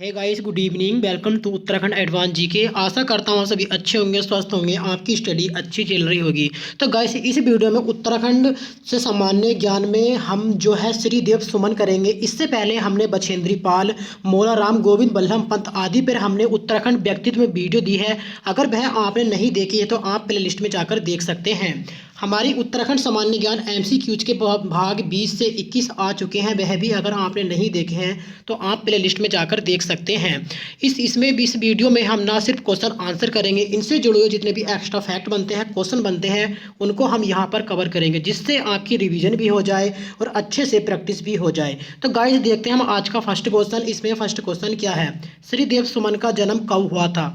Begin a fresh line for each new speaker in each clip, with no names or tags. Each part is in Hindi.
Hey guys, good evening. Welcome to Uttarakhand advance GK. आशा करता हूँ सभी अच्छे होंगे, स्वस्थ होंगे, आपकी स्टडी अच्छी चल रही होगी। तो गाइस, इस वीडियो में उत्तराखंड से सामान्य ज्ञान में हम जो है श्रीदेव सुमन करेंगे। इससे पहले हमने बछेंद्री पाल, मौलाराम, गोविंद बल्लभ पंत आदि पर हमने उत्तराखंड व्यक्तित्व में वीडियो दी है। अगर वह आपने नहीं देखी है तो आप प्ले लिस्ट में जाकर देख सकते हैं। हमारी उत्तराखंड सामान्य ज्ञान MCQs के भाग 20 से 21 आ चुके हैं। वह भी अगर आपने नहीं देखे हैं तो आप प्ले लिस्ट में जाकर देख सकते हैं। इसमें भी, इस वीडियो में हम ना सिर्फ क्वेश्चन आंसर करेंगे, इनसे जुड़े हुए जितने भी एक्स्ट्रा फैक्ट बनते हैं, क्वेश्चन बनते हैं, उनको हम यहाँ पर कवर करेंगे, जिससे आपकी रिवीजन भी हो जाए और अच्छे से प्रैक्टिस भी हो जाए। तो गाइस, देखते हैं हम आज का फर्स्ट क्वेश्चन। इसमें फर्स्ट क्वेश्चन क्या है? श्रीदेव सुमन का जन्म कब हुआ था?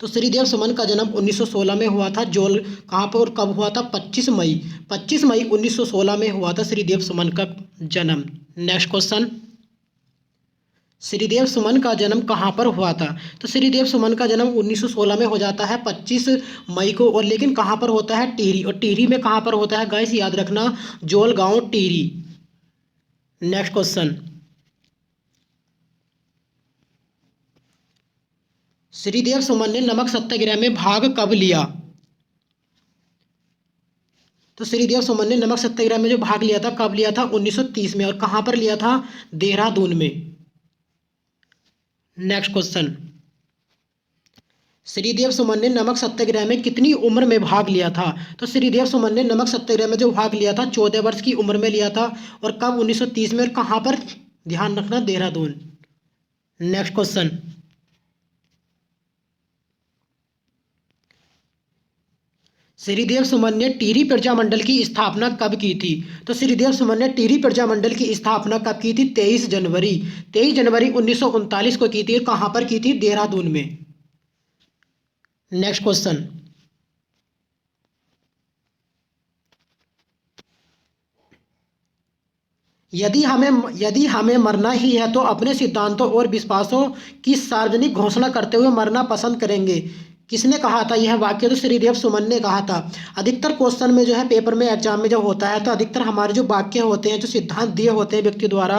तो श्रीदेव सुमन का जन्म 1916 में हुआ था। जोल कहाँ पर और कब हुआ था? 25 मई 1916 में हुआ था श्रीदेव सुमन का जन्म। नेक्स्ट क्वेश्चन, श्रीदेव सुमन का जन्म कहाँ पर हुआ था? तो श्रीदेव सुमन का जन्म 1916 में हो जाता है 25 मई को। और लेकिन कहाँ पर होता है? टिहरी। और टिहरी में कहाँ पर होता है गाइस? याद रखना, जोल गांव, टिहरी। नेक्स्ट क्वेश्चन, श्रीदेव सुमन ने नमक सत्याग्रह में भाग कब लिया? तो श्रीदेव सुमन ने नमक सत्याग्रह में जो भाग लिया था, कब लिया था? 1930 में। और कहां पर लिया था? देहरादून में। नेक्स्ट क्वेश्चन, श्रीदेव सुमन ने नमक सत्याग्रह में कितनी उम्र में भाग लिया था? तो श्रीदेव सुमन ने नमक सत्याग्रह में जो भाग लिया था 14 वर्ष की उम्र में लिया था। और कब? 1930 में। और कहां पर? ध्यान रखना, देहरादून। नेक्स्ट क्वेश्चन, श्रीदेव सुमन ने टिहरी प्रजामंडल की स्थापना कब की थी? तो श्रीदेव सुमन ने टिहरी प्रजामंडल की स्थापना कब की थी? 23 जनवरी 1939 को की थी। कहां पर की थी? देहरादून में। नेक्स्ट क्वेश्चन, यदि हमें मरना ही है तो अपने सिद्धांतों और विश्वासों की सार्वजनिक घोषणा करते हुए मरना पसंद करेंगे। किसने कहा था यह वाक्य? तो श्रीदेव सुमन ने कहा था। अधिकतर क्वेश्चन में जो है, पेपर में, एग्जाम में जब होता है तो अधिकतर हमारे जो वाक्य होते हैं, जो सिद्धांत दिए होते हैं व्यक्ति द्वारा,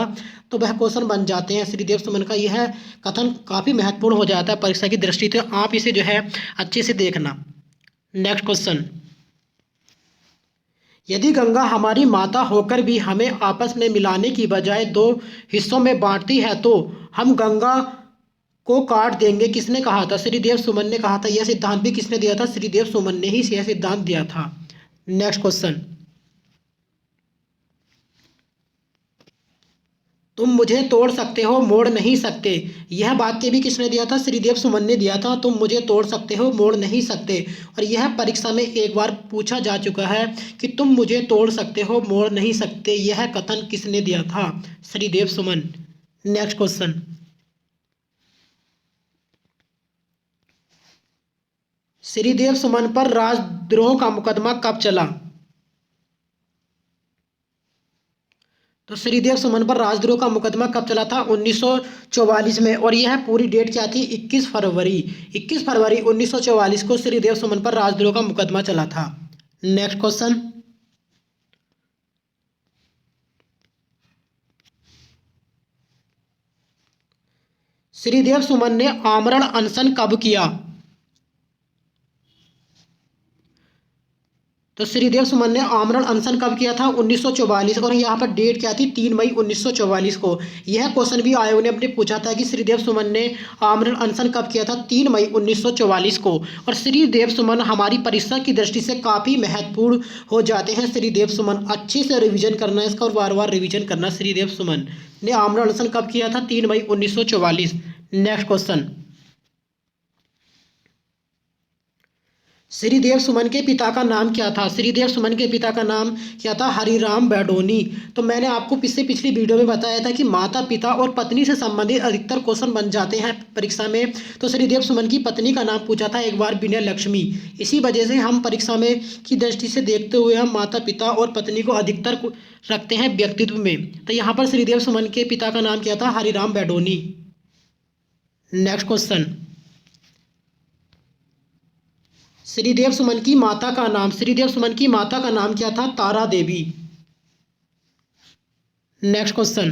तो वह क्वेश्चन बन जाते हैं। श्रीदेव सुमन का यह कथन काफ़ी महत्वपूर्ण हो जाता है परीक्षा की दृष्टि से। आप इसे जो है अच्छे से देखना। नेक्स्ट क्वेश्चन, यदि गंगा हमारी माता होकर भी हमें आपस में मिलाने की बजाय दो हिस्सों में बांटती है तो हम गंगा को काट देंगे। किसने कहा था? श्रीदेव सुमन ने कहा था। यह सिद्धांत भी किसने दिया था? श्रीदेव सुमन ने ही यह सिद्धांत दिया था। नेक्स्ट क्वेश्चन, तुम मुझे तोड़ सकते हो, मोड़ नहीं सकते। यह वाक्य भी किसने दिया था? श्रीदेव सुमन ने दिया था। तुम मुझे तोड़ सकते हो, मोड़ नहीं सकते। और यह परीक्षा में एक बार पूछा जा चुका है कि तुम मुझे तोड़ सकते हो, मोड़ नहीं सकते। यह कथन किसने दिया था? श्रीदेव सुमन। नेक्स्ट क्वेश्चन, श्रीदेव सुमन पर राजद्रोह का मुकदमा कब चला? तो श्रीदेव सुमन पर राजद्रोह का मुकदमा कब चला था? 1944 में। और यह पूरी डेट क्या थी? 21 फरवरी 1944 को श्रीदेव सुमन पर राजद्रोह का मुकदमा चला था। नेक्स्ट क्वेश्चन, श्रीदेव सुमन ने आमरण अनशन कब किया? तो श्रीदेव सुमन ने आमरण अनशन कब किया था? 1944। और यहाँ पर डेट क्या थी? 3 मई 1944 को। यह क्वेश्चन भी आयोग ने अपने पूछा था कि श्रीदेव सुमन ने आमरण अनशन कब किया था? 3 मई 1944 को। और श्रीदेव सुमन हमारी परीक्षा की दृष्टि से काफ़ी महत्वपूर्ण हो जाते हैं। श्रीदेव सुमन, अच्छे से रिविजन करना इसका और बार बार रिविजन करना। श्रीदेव सुमन ने आमरण अनशन कब किया था? 3 मई 1944। नेक्स्ट क्वेश्चन, श्रीदेव सुमन के पिता का नाम क्या था? श्रीदेव सुमन के पिता का नाम क्या था? हरिराम बैडोनी। तो मैंने आपको पिछली वीडियो में बताया था कि माता, पिता और पत्नी से संबंधित अधिकतर क्वेश्चन बन जाते हैं परीक्षा में। तो श्रीदेव सुमन की पत्नी का नाम पूछा था एक बार, विनय लक्ष्मी। इसी वजह से हम परीक्षा में की दृष्टि से देखते हुए हम माता, पिता और पत्नी को अधिकतर रखते हैं व्यक्तित्व में। तो यहाँ पर श्रीदेव सुमन के पिता का नाम क्या था? हरिराम बैडोनी। नेक्स्ट क्वेश्चन, श्रीदेव सुमन की माता का नाम, श्रीदेव सुमन की माता का नाम क्या था? तारा देवी। नेक्स्ट क्वेश्चन,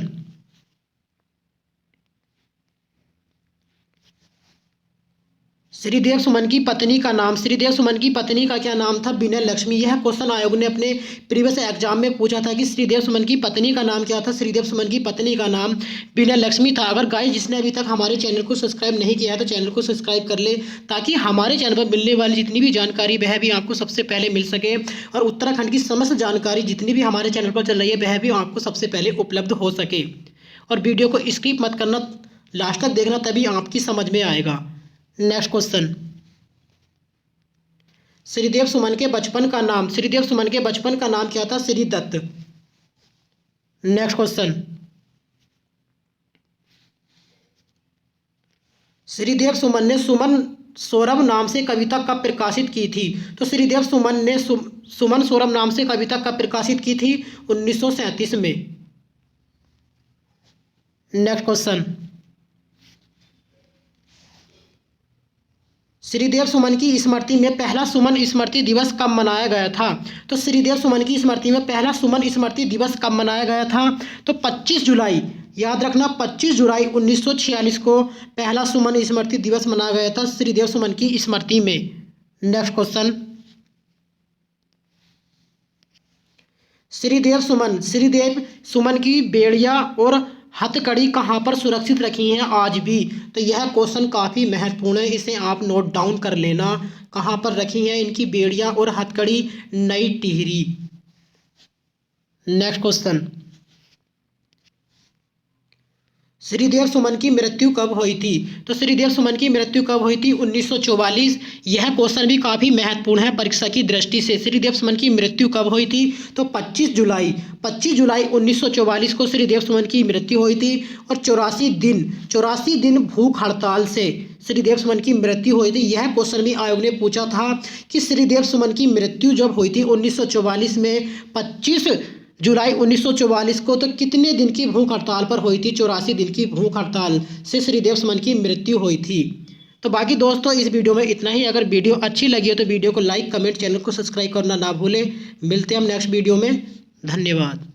श्रीदेव सुमन की पत्नी का नाम, श्रीदेव सुमन की पत्नी का क्या नाम था? विनय लक्ष्मी। यह क्वेश्चन आयोग ने अपने प्रीवियस एग्जाम में पूछा था कि श्रीदेव सुमन की पत्नी का नाम क्या था? श्रीदेव सुमन की पत्नी का नाम विनय लक्ष्मी था। अगर गाइस जिसने अभी तक हमारे चैनल को सब्सक्राइब नहीं किया है तो चैनल को सब्सक्राइब कर ले, ताकि हमारे चैनल पर मिलने वाली जितनी भी जानकारी वह भी आपको सबसे पहले मिल सके, और उत्तराखंड की समस्त जानकारी जितनी भी हमारे चैनल पर चल रही है वह भी आपको सबसे पहले उपलब्ध हो सके। और वीडियो को स्किप मत करना, लास्ट तक देखना, तभी आपकी समझ में आएगा। नेक्स्ट क्वेश्चन, श्रीदेव सुमन के बचपन का नाम, श्रीदेव सुमन के बचपन का नाम क्या था? श्री दत्त। नेक्स्ट क्वेश्चन, श्रीदेव सुमन ने सुमन सौरभ नाम से कविता कब प्रकाशित की थी? तो श्रीदेव सुमन ने सुमन सौरभ नाम से कविता कब प्रकाशित की थी? 1937 में। नेक्स्ट क्वेश्चन, श्रीदेव सुमन की स्मृति में पहला सुमन स्मृति दिवस कब मनाया गया था? तो श्रीदेव सुमन की स्मृति में पहला सुमन स्मृति दिवस कब मनाया गया था? तो 25 जुलाई, याद रखना 25 जुलाई 1946 को पहला सुमन स्मृति दिवस मनाया गया था श्रीदेव सुमन की स्मृति में। नेक्स्ट क्वेश्चन, श्रीदेव सुमन की बेड़िया और हथकड़ी कहाँ पर सुरक्षित रखी हैं आज भी? तो यह क्वेश्चन काफ़ी महत्वपूर्ण है, इसे आप नोट डाउन कर लेना। कहाँ पर रखी हैं इनकी बेड़ियाँ और हथकड़ी? नई टिहरी। नेक्स्ट क्वेश्चन, श्रीदेव सुमन की मृत्यु कब हुई थी? तो श्रीदेव सुमन की मृत्यु कब हुई थी? 1944। यह क्वेश्चन भी काफ़ी महत्वपूर्ण है परीक्षा की दृष्टि से। श्रीदेव सुमन की मृत्यु कब हुई थी? तो 25 जुलाई 1944 को श्रीदेव सुमन की मृत्यु हुई थी। और 84 दिन भूख हड़ताल से श्रीदेव सुमन की मृत्यु हुई थी। यह क्वेश्चन भी आयोग ने पूछा था कि श्रीदेव सुमन की मृत्यु जब हुई थी 1944 में 25 जुलाई 1944 को, तो कितने दिन की भूख हड़ताल पर हुई थी? 84 दिन की भूख हड़ताल से श्रीदेव सुमन की मृत्यु हुई थी। तो बाकी दोस्तों इस वीडियो में इतना ही। अगर वीडियो अच्छी लगी हो तो वीडियो को लाइक, कमेंट, चैनल को सब्सक्राइब करना ना भूलें। मिलते हैं हम नेक्स्ट वीडियो में। धन्यवाद।